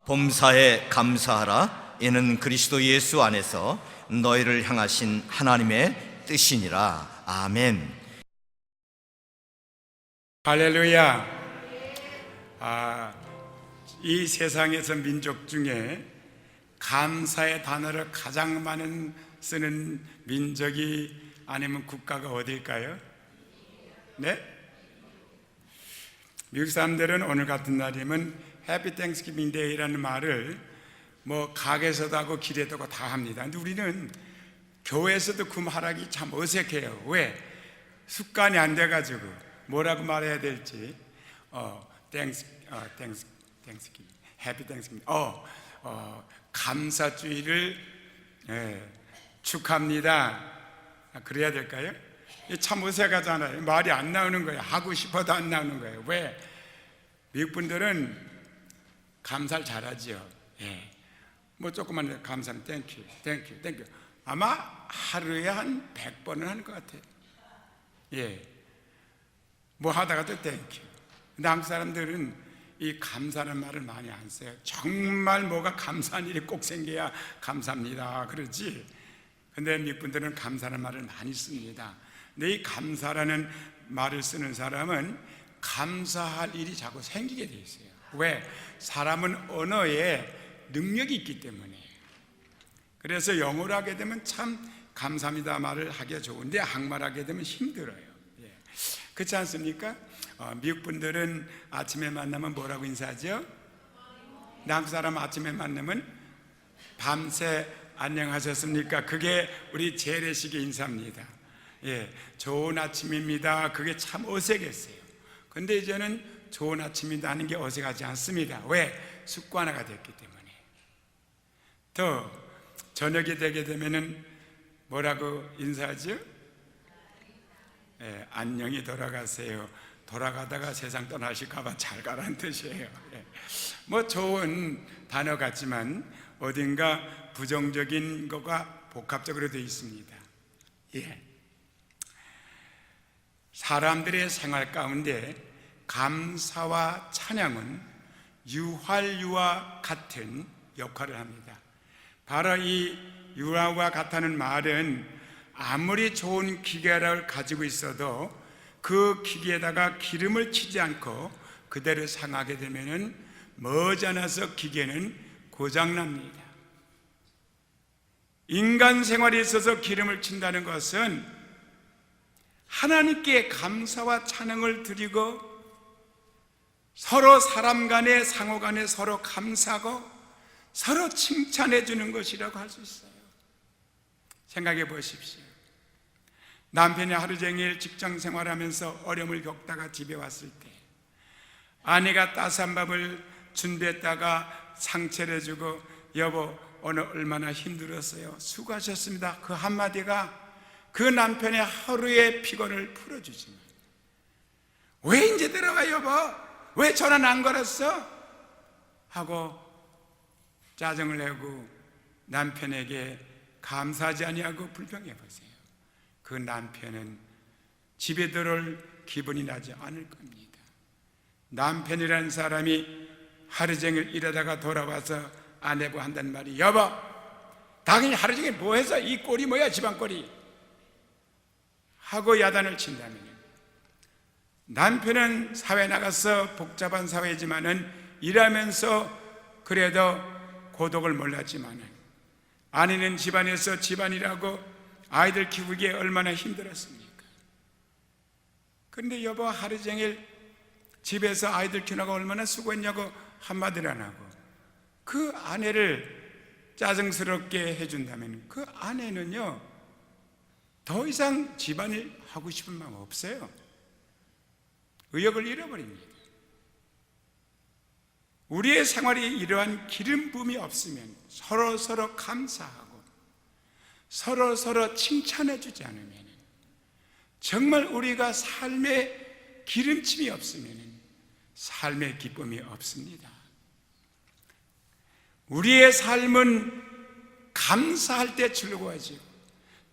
범사에 감사하라. 이는 그리스도 예수 안에서 너희를 향하신 하나님의 뜻이니라. 아멘. 할렐루야. 이 세상에서 민족 중에 감사의 단어를 가장 많이 쓰는 민족이 아니면 국가가 어딜까요? 네? 미국 사람들은 오늘 같은 날이면 해피 땡스기빙 데이라는 말을 가게에서도 하고 길에도 하고 다 합니다. 근데 우리는 교회에서도 그 말하기 참 어색해요. 왜? 습관이 안 돼가지고 뭐라고 말해야 될지. 땡스기빙, 해피 땡스기빙, 감사주의를 축하합니다. 그래야 될까요? 참 어색하잖아요. 말이 안 나오는 거예요. 하고 싶어도 안 나오는 거예요. 왜? 미국 분들은 감사를 잘하지요. 조금만 감사하면 땡큐. 아마 하루에 한 100번은 하는 것 같아요. 하다가 또 땡큐. 근데 한국 사람들은 이 감사라는 말을 많이 안 써요. 정말 뭐가 감사한 일이 꼭 생겨야 감사합니다 그러지. 근데 미국 분들은 감사라는 말을 많이 씁니다. 근데 이 감사라는 말을 쓰는 사람은 감사할 일이 자꾸 생기게 돼 있어요. 왜? 사람은 언어에 능력이 있기 때문에. 그래서 영어로 하게 되면 참 감사합니다 말을 하기가 좋은데 한국말 하게 되면 힘들어요. 그렇지 않습니까? 미국 분들은 아침에 만나면 뭐라고 인사하죠? 한국 사람 아침에 만나면 밤새 안녕하셨습니까? 그게 우리 재래식의 인사입니다. 좋은 아침입니다. 그게 참 어색했어요. 근데 이제는 좋은 아침이다 하는 게 어색하지 않습니다. 왜? 습관화가 됐기 때문에. 또 저녁이 되게 되면은 뭐라고 인사하죠? 안녕히 돌아가세요. 돌아가다가 세상 떠나실까봐 잘 가라는 뜻이에요. 좋은 단어 같지만 어딘가 부정적인 거가 복합적으로 되어 있습니다. 사람들의 생활 가운데 감사와 찬양은 유활유와 같은 역할을 합니다. 바로 이 유활유와 같다는 말은 아무리 좋은 기계를 가지고 있어도 그 기계에다가 기름을 치지 않고 그대로 상하게 되면 머지않아서 기계는 고장납니다. 인간 생활에 있어서 기름을 친다는 것은 하나님께 감사와 찬양을 드리고 서로 사람 간에 상호 간에 서로 감사하고 서로 칭찬해 주는 것이라고 할 수 있어요. 생각해 보십시오. 남편이 하루 종일 직장 생활하면서 어려움을 겪다가 집에 왔을 때 아내가 따스한 밥을 준비했다가 상체를 해주고 여보 오늘 얼마나 힘들었어요? 수고하셨습니다. 그 한마디가 그 남편의 하루의 피곤을 풀어주지만 왜 이제 들어와 여보? 왜 전화 안 걸었어? 하고 짜증을 내고 남편에게 감사하지 아니하고 불평해 보세요. 그 남편은 집에 들어올 기분이 나지 않을 겁니다. 남편이라는 사람이 하루 종일 일하다가 돌아와서 아내고 한단 말이 여보 당연히 하루 종일 뭐 해서 이 꼴이 뭐야 집안 꼴이 하고 야단을 친다면 남편은 사회 나가서 복잡한 사회지만은 일하면서 그래도 고독을 몰랐지만은 아내는 집안에서 집안이라고 아이들 키우기에 얼마나 힘들었습니까? 그런데 여보 하루 종일 집에서 아이들 키우느라고 얼마나 수고했냐고 한마디를 안 하고 그 아내를 짜증스럽게 해준다면 그 아내는요 더 이상 집안일 하고 싶은 마음 없어요. 의욕을 잃어버립니다. 우리의 생활이 이러한 기름 부음이 없으면 서로 감사하고 서로 칭찬해 주지 않으면 정말 우리가 삶에 기름침이 없으면 삶의 기쁨이 없습니다. 우리의 삶은 감사할 때 즐거워지고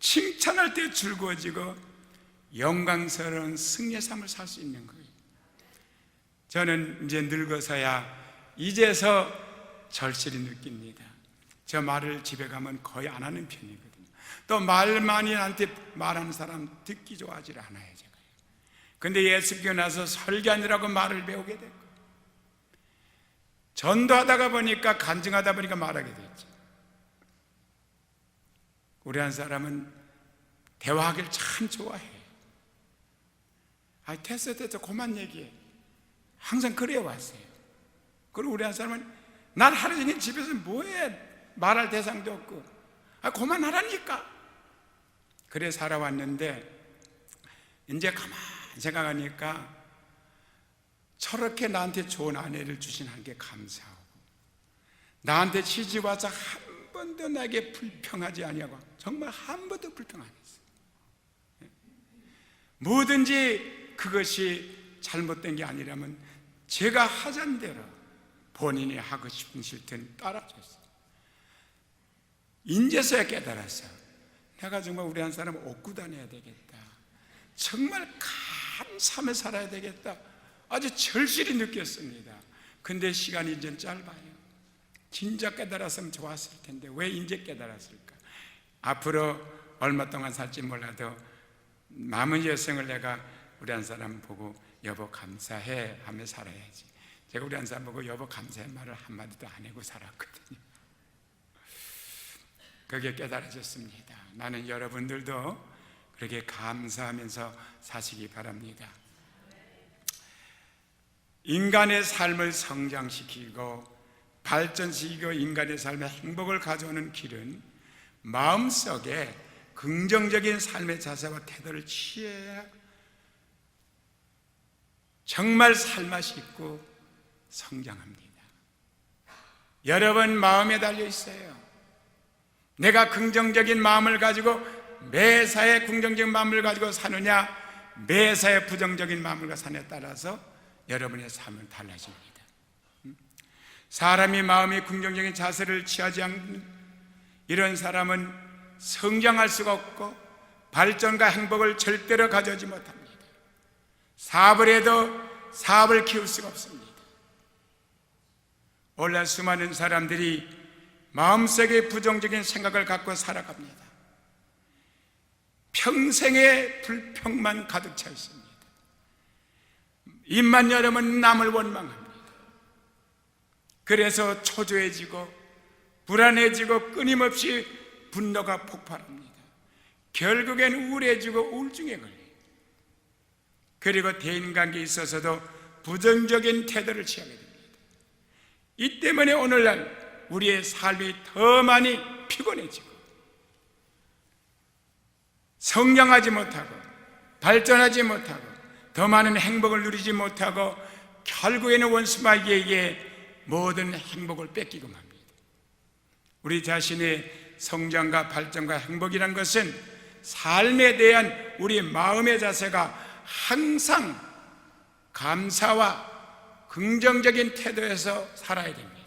칭찬할 때 즐거워지고 영광스러운 승리의 삶을 살 수 있는 거예요. 저는 이제 늙어서야 이제서 절실히 느낍니다. 저 말을 집에 가면 거의 안 하는 편이거든요. 또 말 많이 나한테 말하는 사람 듣기 좋아하지 않아요, 제가. 근데 예수 믿고 나서 설교하느라고 말을 배우게 됐고, 전도하다가 보니까, 간증하다 보니까 말하게 됐죠. 우리 한 사람은 대화하기를 참 좋아해요. 됐어 그만 얘기해. 항상 그래 왔어요. 그리고 우리 한 사람은 난 하루 종일 집에서 뭐해, 말할 대상도 없고, 그만하라니까. 그래 살아왔는데 이제 가만 생각하니까 저렇게 나한테 좋은 아내를 주신 하나님께 감사하고, 나한테 시집 와서 한 번도 나에게 불평하지 아니하고, 정말 한 번도 불평 안 했어요. 뭐든지 그것이 잘못된 게 아니라면 제가 하자는 대로 본인이 하고 싶은 싫든 따라줬어요. 인제서야 깨달았어요. 내가 정말 우리 한 사람 얻고 다녀야 되겠다. 정말 감사하며 살아야 되겠다. 아주 절실히 느꼈습니다. 근데 시간이 이제 짧아요. 진짜 깨달았으면 좋았을 텐데 왜 이제 깨달았을까? 앞으로 얼마 동안 살지 몰라도 남은 여생을 내가 우리 한 사람 보고 여보 감사해 하며 살아야지. 제가 우리 한 사람 보고 여보 감사해 말을 한마디도 안 하고 살았거든요. 그게 깨달아졌습니다. 나는 여러분들도 그렇게 감사하면서 사시기 바랍니다. 인간의 삶을 성장시키고 발전시키고 인간의 삶에 행복을 가져오는 길은 마음속에 긍정적인 삶의 자세와 태도를 취해야 정말 살맛이 있고 성장합니다. 여러분 마음에 달려 있어요. 내가 긍정적인 마음을 가지고 매사에 긍정적인 마음을 가지고 사느냐, 매사에 부정적인 마음을 가지고 사느냐에 따라서 여러분의 삶은 달라집니다. 사람이 마음이 긍정적인 자세를 취하지 않는 이런 사람은 성장할 수가 없고 발전과 행복을 절대로 가져오지 못합니다. 사업을 해도 사업을 키울 수가 없습니다. 오늘날 수많은 사람들이 마음속에 부정적인 생각을 갖고 살아갑니다. 평생에 불평만 가득 차 있습니다. 입만 열으면 남을 원망합니다. 그래서 초조해지고 불안해지고 끊임없이 분노가 폭발합니다. 결국엔 우울해지고 우울증에 걸려요. 그리고 대인관계에 있어서도 부정적인 태도를 취하게 됩니다. 이 때문에 오늘날 우리의 삶이 더 많이 피곤해지고 성장하지 못하고 발전하지 못하고 더 많은 행복을 누리지 못하고 결국에는 원수마귀에게 모든 행복을 뺏기고 맙니다. 우리 자신의 성장과 발전과 행복이란 것은 삶에 대한 우리 마음의 자세가 항상 감사와 긍정적인 태도에서 살아야 됩니다.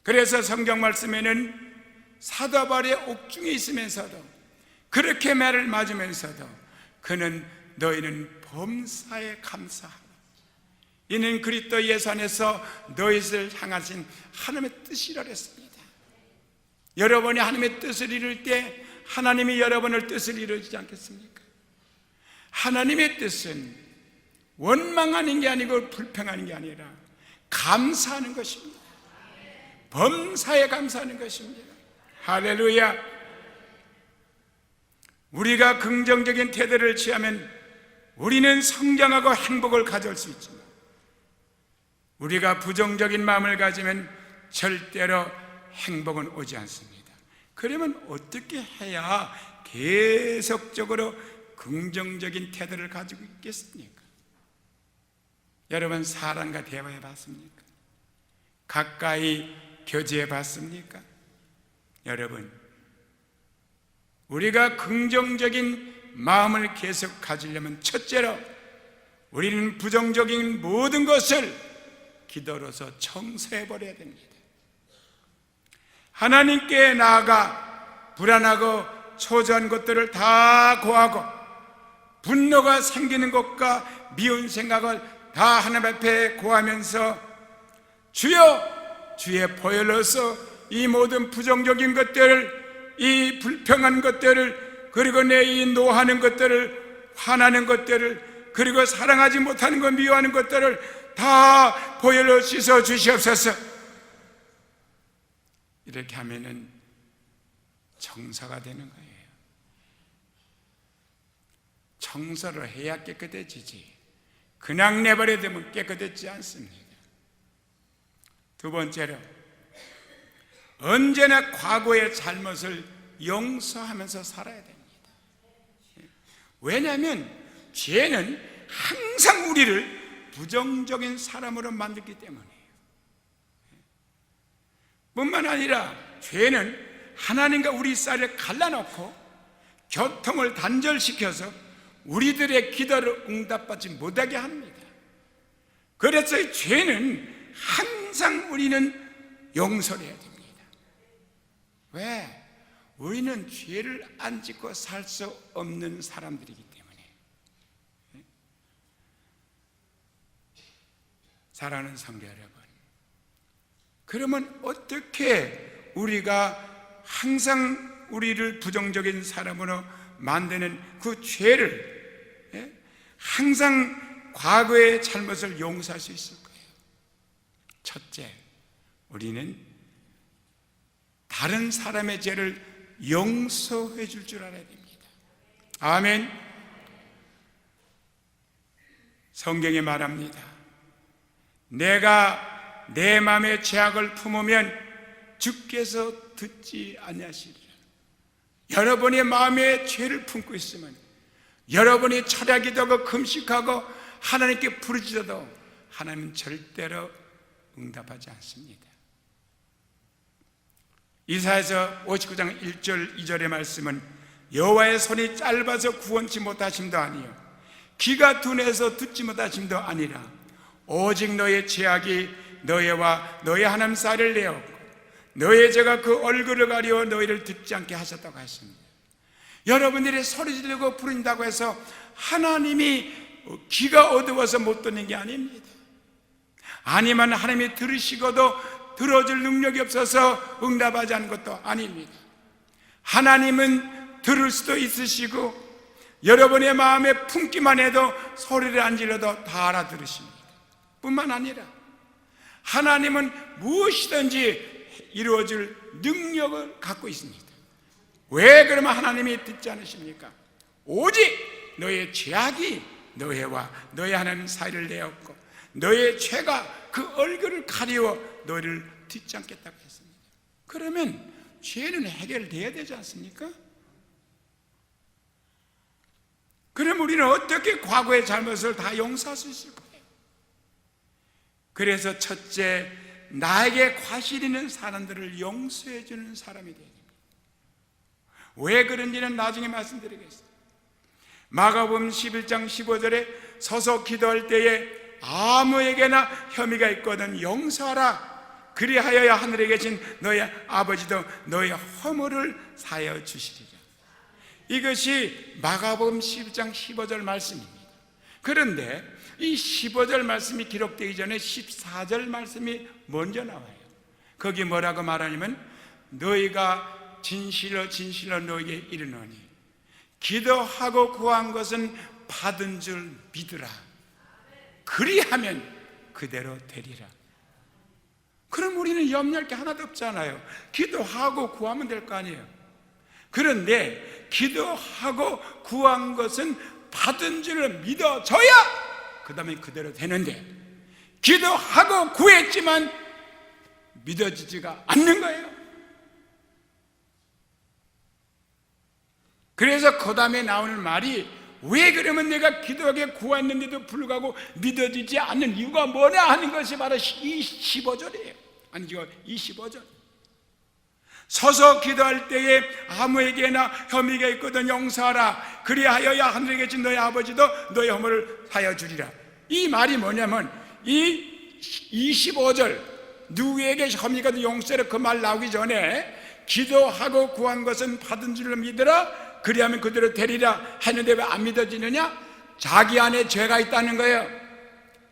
그래서 성경 말씀에는 사도 바울의 옥중에 있으면서도 그렇게 매를 맞으면서도 그는 너희는 범사에 감사하라. 이는 그리스도 예수 안에서 너희를 향하신 하나님의 뜻이라 했습니다. 여러분이 하나님의 뜻을 이룰 때 하나님이 여러분의 뜻을 이루지 않겠습니까? 하나님의 뜻은 원망하는 게 아니고 불평하는 게 아니라 감사하는 것입니다. 범사에 감사하는 것입니다. 할렐루야. 우리가 긍정적인 태도를 취하면 우리는 성장하고 행복을 가져올 수 있지만 우리가 부정적인 마음을 가지면 절대로 행복은 오지 않습니다. 그러면 어떻게 해야 계속적으로 긍정적인 태도를 가지고 있겠습니까? 여러분 사람과 대화해 봤습니까? 가까이 교제해 봤습니까? 여러분 우리가 긍정적인 마음을 계속 가지려면 첫째로 우리는 부정적인 모든 것을 기도로서 청소해 버려야 됩니다. 하나님께 나아가 불안하고 초조한 것들을 다 고하고 분노가 생기는 것과 미운 생각을 다 하나님 앞에 고하면서 주여 주의 보혈로서 이 모든 부정적인 것들을, 이 불평한 것들을, 그리고 내 이 노하는 것들을, 화나는 것들을, 그리고 사랑하지 못하는 것, 미워하는 것들을 다 보혈로 씻어 주시옵소서. 이렇게 하면은 정사가 되는 거예요. 청소를 해야 깨끗해지지, 그냥 내버려 두면 깨끗해지지 않습니다. 두 번째로, 언제나 과거의 잘못을 용서하면서 살아야 됩니다. 왜냐하면 죄는 항상 우리를 부정적인 사람으로 만들기 때문이에요. 뿐만 아니라 죄는 하나님과 우리 사이를 갈라놓고 교통을 단절시켜서 우리들의 기도를 응답받지 못하게 합니다. 그래서 이 죄는 항상 우리는 용서를 해야 됩니다. 왜? 우리는 죄를 안 짓고 살 수 없는 사람들이기 때문에. 사랑하는 성도 여러분, 그러면 어떻게 우리가 항상 우리를 부정적인 사람으로 만드는 그 죄를, 항상 과거의 잘못을 용서할 수 있을 거예요? 첫째, 우리는 다른 사람의 죄를 용서해 줄 줄 알아야 됩니다. 아멘. 성경에 말합니다. 내가 내 마음의 죄악을 품으면 주께서 듣지 아니하시리라. 여러분의 마음에 죄를 품고 있으면, 여러분이 철야기도하고 금식하고 하나님께 부르짖어도 하나님은 절대로 응답하지 않습니다. 이사야서 59장 1절 2절의 말씀은 여호와의 손이 짧아서 구원치 못하심도 아니요 귀가 둔해서 듣지 못하심도 아니라 오직 너의 죄악이 너희와 너희 하나님 사이를 내었고 너의 죄가 그 얼굴을 가리워 너희를 듣지 않게 하셨다고 했습니다. 여러분들이 소리 지르고 부른다고 해서 하나님이 귀가 어두워서 못 듣는 게 아닙니다. 아니면 하나님이 들으시고도 들어줄 능력이 없어서 응답하지 않는 것도 아닙니다. 하나님은 들을 수도 있으시고 여러분의 마음에 품기만 해도 소리를 안 질러도 다 알아들으십니다. 뿐만 아니라 하나님은 무엇이든지 이루어질 능력을 갖고 있습니다. 왜 그러면 하나님이 듣지 않으십니까? 오직 너의 죄악이 너희와 너희 하나님 사이를 내었고 너의 죄가 그 얼굴을 가리워 너희를 듣지 않겠다고 했습니다. 그러면 죄는 해결돼야 되지 않습니까? 그럼 우리는 어떻게 과거의 잘못을 다 용서할 수 있을 거예요? 그래서 첫째, 나에게 과실 있는 사람들을 용서해 주는 사람이 되야 됩니다. 왜 그런지는 나중에 말씀드리겠습니다. 마가복음 11장 15절에 서서 기도할 때에 아무에게나 혐의가 있거든 용서하라. 그리하여야 하늘에 계신 너희 아버지도 너희 허물을 사하여 주시리라. 이것이 마가복음 11장 15절 말씀입니다. 그런데 이 15절 말씀이 기록되기 전에 14절 말씀이 먼저 나와요. 거기 뭐라고 말하냐면 너희가 진실로 진실로 너희에게 이르노니 기도하고 구한 것은 받은 줄 믿으라. 그리하면 그대로 되리라. 그럼 우리는 염려할 게 하나도 없잖아요. 기도하고 구하면 될 거 아니에요. 그런데 기도하고 구한 것은 받은 줄을 믿어져야 그 다음에 그대로 되는데 기도하고 구했지만 믿어지지가 않는 거예요. 그래서 그 다음에 나오는 말이 왜 그러면 내가 기도하게 구했는데도 불구하고 믿어지지 않는 이유가 뭐냐 하는 것이 바로 이 15절이에요. 아니 이거 25절. 서서 기도할 때에 아무에게나 혐의가 있거든 용서하라. 그리하여야 하늘에 계신 너희 아버지도 너희 허물을 사하여 주리라. 이 말이 뭐냐면 이 25절 누구에게 혐의가 있거든 용서하라 그 말 나오기 전에 기도하고 구한 것은 받은 줄로 믿으라. 그리하면 그대로 되리라 했는데 왜 안 믿어지느냐? 자기 안에 죄가 있다는 거예요.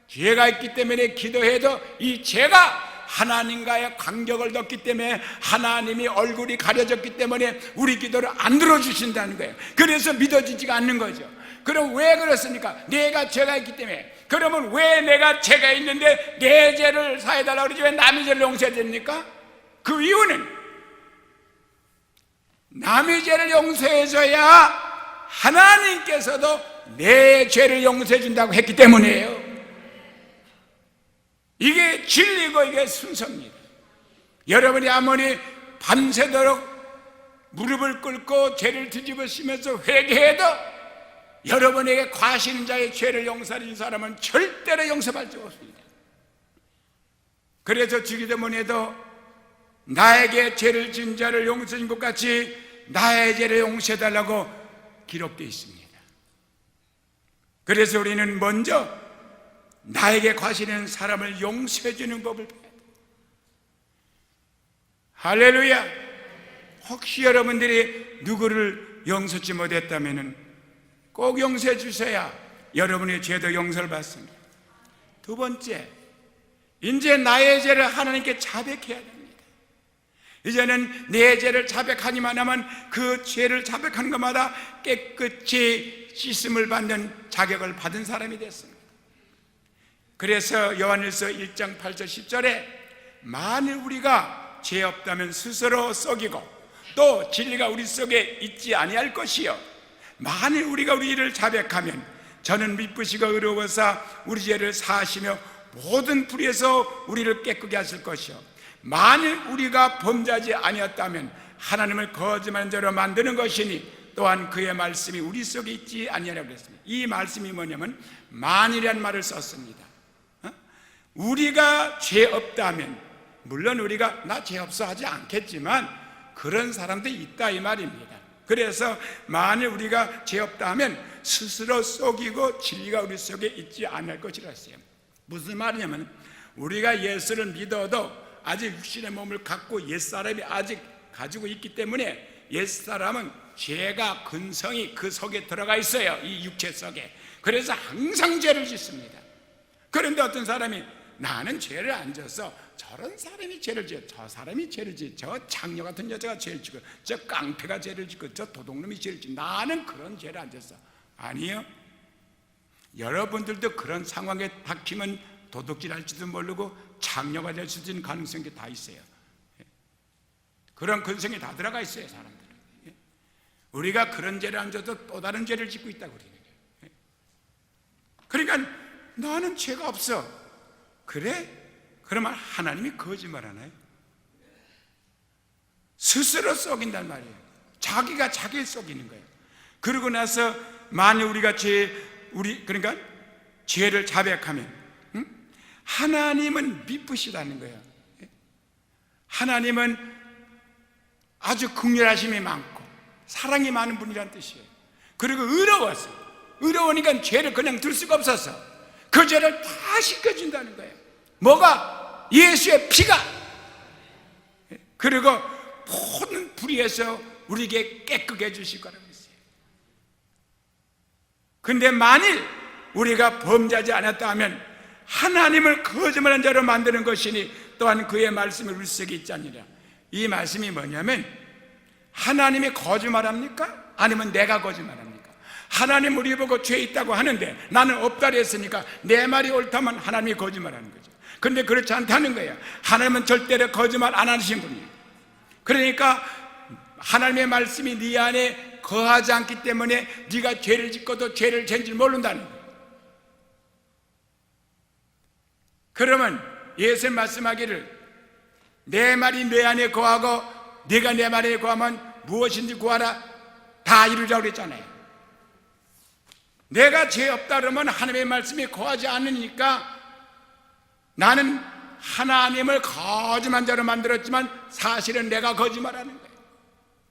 죄가 있기 때문에 기도해도 이 죄가 하나님과의 간격을 뒀기 때문에 하나님이 얼굴이 가려졌기 때문에 우리 기도를 안 들어주신다는 거예요. 그래서 믿어지지가 않는 거죠. 그럼 왜 그렇습니까? 내가 죄가 있기 때문에. 그러면 왜 내가 죄가 있는데 내 죄를 사해달라고 그러지 왜 남의 죄를 용서해야 됩니까? 그 이유는 남의 죄를 용서해줘야 하나님께서도 내 죄를 용서해 준다고 했기 때문이에요. 이게 진리고 이게 순서입니다. 여러분이 아무리 밤새도록 무릎을 꿇고 죄를 뒤집으시면서 회개해도 여러분에게 과신 자의 죄를 용서해 준 사람은 절대로 용서받을 수 없습니다. 그래서 주기도문에도 나에게 죄를 지은 자를 용서해 준 것 같이 나의 죄를 용서해 달라고 기록되어 있습니다. 그래서 우리는 먼저 나에게 과신하는 사람을 용서해 주는 법을 배워야 돼요. 할렐루야. 혹시 여러분들이 누구를 용서치 못했다면 꼭 용서해 주셔야 여러분의 죄도 용서를 받습니다. 두 번째, 이제 나의 죄를 하나님께 자백해야 됩니다. 이제는 내 죄를 자백하기만 하면 그 죄를 자백하는 것마다 깨끗이 씻음을 받는 자격을 받은 사람이 됐습니다. 그래서 요한일서 1장 8절 10절에 만일 우리가 죄 없다면 스스로 속이고 또 진리가 우리 속에 있지 아니할 것이요 만일 우리가 우리 일을 자백하면 저는 미쁘시고 의로워서 우리 죄를 사하시며 모든 불의에서 우리를 깨끗게 하실 것이요 만일 우리가 범죄하지 아니었다면 하나님을 거짓말한 자로 만드는 것이니 또한 그의 말씀이 우리 속에 있지 아니하라고 그랬습니다. 이 말씀이 뭐냐면 만일이라는 말을 썼습니다. 우리가 죄 없다면, 물론 우리가 나 죄 없어 하지 않겠지만 그런 사람도 있다 이 말입니다. 그래서 만일 우리가 죄 없다 하면 스스로 속이고 진리가 우리 속에 있지 않을 것이라 했어요. 무슨 말이냐면 우리가 예수를 믿어도 아직 육신의 몸을 갖고 옛사람이 아직 가지고 있기 때문에 옛사람은 죄가 근성이 그 속에 들어가 있어요. 이 육체 속에. 그래서 항상 죄를 짓습니다. 그런데 어떤 사람이 나는 죄를 안 져서 저런 사람이 죄를 지어, 저 사람이 죄를 지어, 저 장녀 같은 여자가 죄를 지고, 저 깡패가 죄를 짓고, 저 도둑놈이 죄를 지고, 나는 그런 죄를 안 졌어. 아니요. 여러분들도 그런 상황에 닥치면 도둑질 할지도 모르고 장녀가 될 수 있는 가능성이 다 있어요. 그런 근성이 다 들어가 있어요, 사람들은. 우리가 그런 죄를 안 져도 또 다른 죄를 짓고 있다고 그래요. 그러니까 나는 죄가 없어. 그래? 그러면 하나님이 거짓말하나요? 스스로 속인단 말이에요. 자기가 자기를 속이는 거예요. 그러고 나서 만일 우리가 그러니까 죄를 자백하면 하나님은 미쁘시다는 거예요. 하나님은 아주 긍휼하심이 많고 사랑이 많은 분이란 뜻이에요. 그리고 의로웠어요. 의로우니까 죄를 그냥 둘 수가 없었어. 그 죄를 다 씻겨준다는 거예요. 뭐가? 예수의 피가. 그리고 모든 불의에서 우리에게 깨끗게 해주실 거라고 했어요. 근데 만일 우리가 범죄하지 않았다 하면 하나님을 거짓말한 자로 만드는 것이니 또한 그의 말씀이 우리 속에 있지 않느냐. 이 말씀이 뭐냐면 하나님이 거짓말합니까? 아니면 내가 거짓말합니까? 하나님 우리 보고 죄 있다고 하는데 나는 없다고 했으니까 내 말이 옳다면 하나님이 거짓말하는 거죠. 근데 그렇지 않다는 거예요. 하나님은 절대로 거짓말 안 하신 분이에요. 그러니까 하나님의 말씀이 네 안에 거하지 않기 때문에 네가 죄를 짓고도 죄를 지은 줄 모른다는 거예요. 그러면 예수님 말씀하기를 내 말이 내 안에 거하고 네가 내 말에 거하면 무엇인지 구하라 다 이루라고 그랬잖아요. 내가 죄 없다 그러면 하나님의 말씀이 거하지 않으니까 나는 하나님을 거짓말한 자로 만들었지만 사실은 내가 거짓말하는 거예요.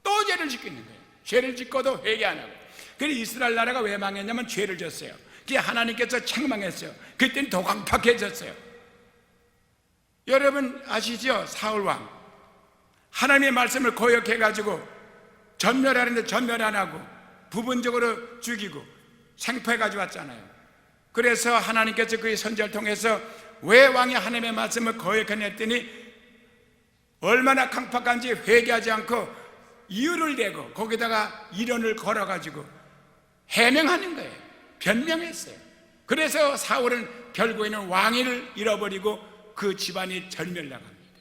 또 죄를 짓고 있는 거예요. 죄를 짓고도 회개 안 하고. 그래서 이스라엘 나라가 왜 망했냐면 죄를 졌어요. 그게 하나님께서 책망했어요. 그때는 더 강팍해졌어요. 여러분 아시죠? 사울왕 하나님의 말씀을 거역해가지고 전멸하는데 전멸 안 하고 부분적으로 죽이고 생포해 가지고 왔잖아요. 그래서 하나님께서 그의 선지자를 통해서 왜 왕이 하나님의 말씀을 거역하냐 했더니 얼마나 강팍한지 회개하지 않고 이유를 대고 거기다가 이론을 걸어가지고 해명하는 거예요. 변명했어요. 그래서 사울은 결국에는 왕위를 잃어버리고 그 집안이 절멸나갑니다.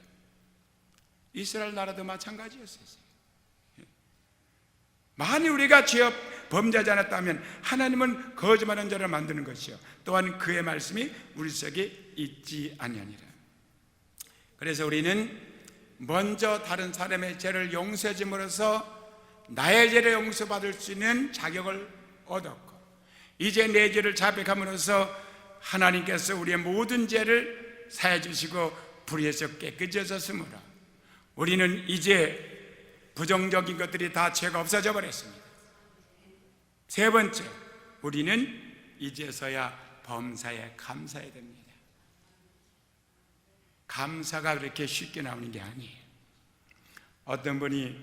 이스라엘 나라도 마찬가지였어요. 만일 우리가 죄 범죄하지 않았다면 하나님은 거짓말하는 자를 만드는 것이요 또한 그의 말씀이 우리 속에 있지 아니하니라. 그래서 우리는 먼저 다른 사람의 죄를 용서해줌으로써 나의 죄를 용서받을 수 있는 자격을 얻었고, 이제 내 죄를 자백함으로써 하나님께서 우리의 모든 죄를 사해 주시고 불의에서 깨끗해졌으므로 우리는 이제 부정적인 것들이 다 죄가 없어져 버렸습니다. 세 번째, 우리는 이제서야 범사에 감사해야 됩니다. 감사가 그렇게 쉽게 나오는 게 아니에요. 어떤 분이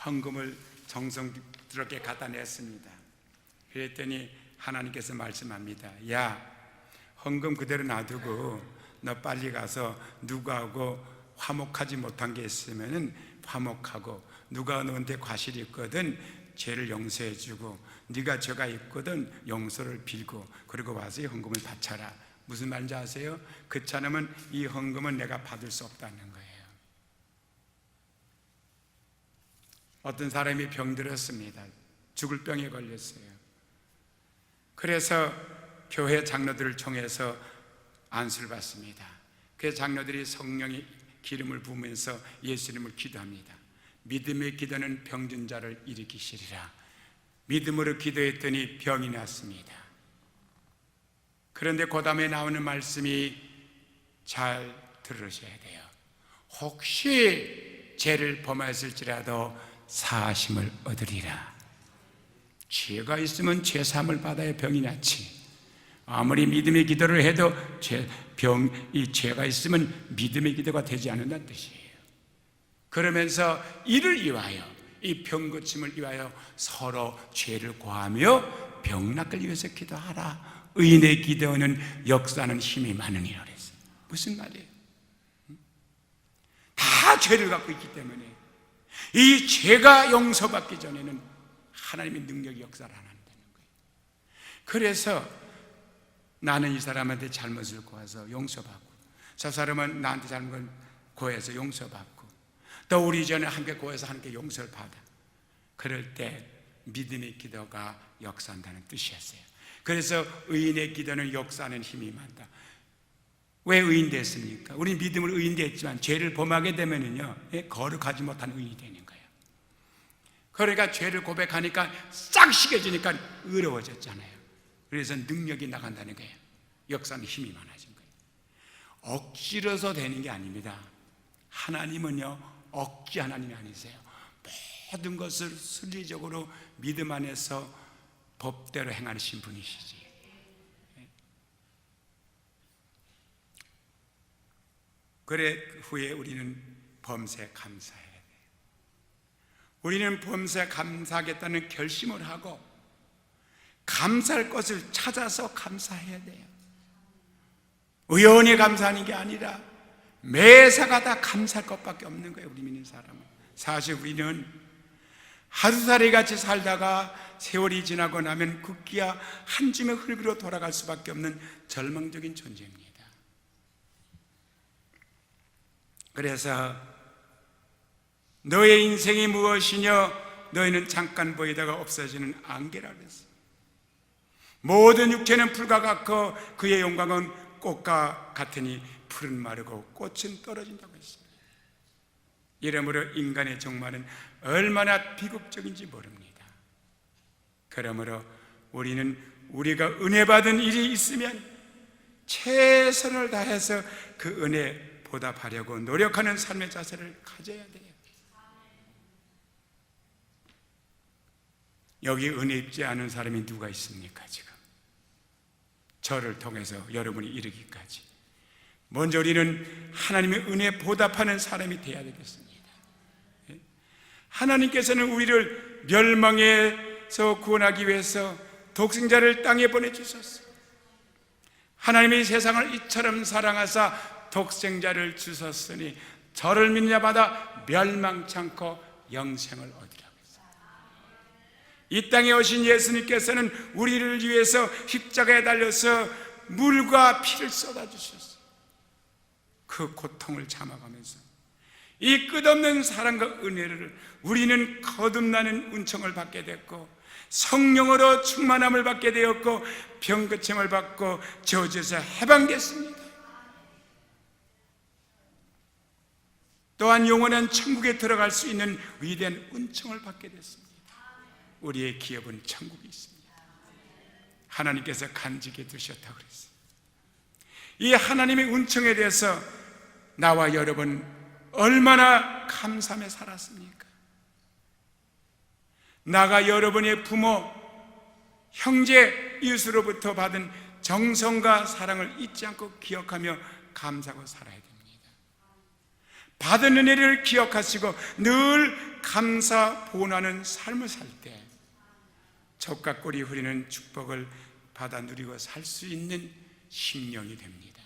헌금을 정성스럽게 갖다 냈습니다. 그랬더니 하나님께서 말씀합니다. 야, 헌금 그대로 놔두고 너 빨리 가서 누구하고 화목하지 못한 게 있으면은 화목하고, 누가 너한테 과실이 있거든 죄를 용서해 주고, 네가 죄가 있거든 용서를 빌고, 그리고 와서 이 헌금을 바쳐라. 무슨 말인지 아세요? 그렇지 않으면 이 헌금은 내가 받을 수 없다는 거예요. 어떤 사람이 병들었습니다. 죽을 병에 걸렸어요. 그래서 교회 장로들을 통해서 안수를 받습니다. 그 장로들이 성령의 기름을 부으면서 예수님을 기도합니다. 믿음의 기도는 병든 자를 일으키시리라. 믿음으로 기도했더니 병이 났습니다. 그런데 그 다음에 나오는 말씀이 잘 들으셔야 돼요. 혹시 죄를 범하였을지라도 사하심을 얻으리라. 죄가 있으면 죄사함을 받아야 병이 낫지. 아무리 믿음의 기도를 해도 이 죄가 있으면 믿음의 기도가 되지 않는다는 뜻이에요. 그러면서 이를 위하여, 이 병 고침을 위하여 서로 죄를 고하며 병 낫기 위해서 기도하라. 의인의 기도는 역사하는 힘이 많으니라 그랬어요. 무슨 말이에요? 다 죄를 갖고 있기 때문에 이 죄가 용서받기 전에는 하나님의 능력이 역사를 안 한다는 거예요. 그래서 나는 이 사람한테 잘못을 고해서 용서받고, 저 사람은 나한테 잘못을 고해서 용서받고, 또 우리 전에 함께 고해서 함께 용서를 받아. 그럴 때 믿음의 기도가 역사한다는 뜻이었어요. 그래서 의인의 기도는 역사하는 힘이 많다. 왜 의인 됐습니까? 우리 믿음을 의인 됐지만 죄를 범하게 되면은요, 거룩하지 못한 의인이 되는 거예요. 그러니까 죄를 고백하니까 싹 식어지니까 어려워졌잖아요. 그래서 능력이 나간다는 거예요. 역사는 힘이 많아진 거예요. 억지로서 되는 게 아닙니다. 하나님은요, 억지 하나님이 아니세요. 모든 것을 순리적으로 믿음 안에서 법대로 행하신 분이시지. 그래 후에 우리는 범사에 감사해야 돼요. 우리는 범사에 감사하겠다는 결심을 하고 감사할 것을 찾아서 감사해야 돼요. 우연히 감사하는 게 아니라 매사가 다 감사할 것밖에 없는 거예요. 우리 믿는 사람은. 사실 우리는 하루살이 같이 살다가 세월이 지나고 나면 급기야 한 줌의 흙으로 돌아갈 수밖에 없는 절망적인 존재입니다. 그래서 너의 인생이 무엇이냐? 너희는 잠깐 보이다가 없어지는 안개라 그랬어요. 모든 육체는 풀과 같고 그의 영광은 꽃과 같으니 풀은 마르고 꽃은 떨어진다고 했어요. 이러므로 인간의 종말은 얼마나 비극적인지 모릅니다. 그러므로 우리는 우리가 은혜 받은 일이 있으면 최선을 다해서 그 은혜 보답하려고 노력하는 삶의 자세를 가져야 돼요. 여기 은혜 입지 않은 사람이 누가 있습니까? 지금 저를 통해서 여러분이 이르기까지 먼저 우리는 하나님의 은혜 보답하는 사람이 되어야 되겠습니다. 하나님께서는 우리를 멸망에서 구원하기 위해서 독생자를 땅에 보내주셨어요. 하나님이 세상을 이처럼 사랑하사 독생자를 주셨으니 저를 믿는 자마다 멸망치 않고 영생을 얻으라고 했어요. 이 땅에 오신 예수님께서는 우리를 위해서 십자가에 달려서 물과 피를 쏟아주셨어요. 그 고통을 참아가면서 이 끝없는 사랑과 은혜를 우리는 거듭나는 은총을 받게 됐고, 성령으로 충만함을 받게 되었고, 병고침을 받고 저주에서 해방됐습니다. 또한 영원한 천국에 들어갈 수 있는 위대한 은총을 받게 됐습니다. 우리의 기업은 천국이 있습니다. 하나님께서 간직해 두셨다고 그랬어요. 이 하나님의 은총에 대해서 나와 여러분 얼마나 감사하며 살았습니까? 나가 여러분의 부모, 형제, 이웃으로부터 받은 정성과 사랑을 잊지 않고 기억하며 감사하고 살아야 됩니다. 받은 은혜를 기억하시고 늘 감사 본하는 삶을 살 때 젖과 꿀이 흐르는 축복을 받아 누리고 살 수 있는 심령이 됩니다.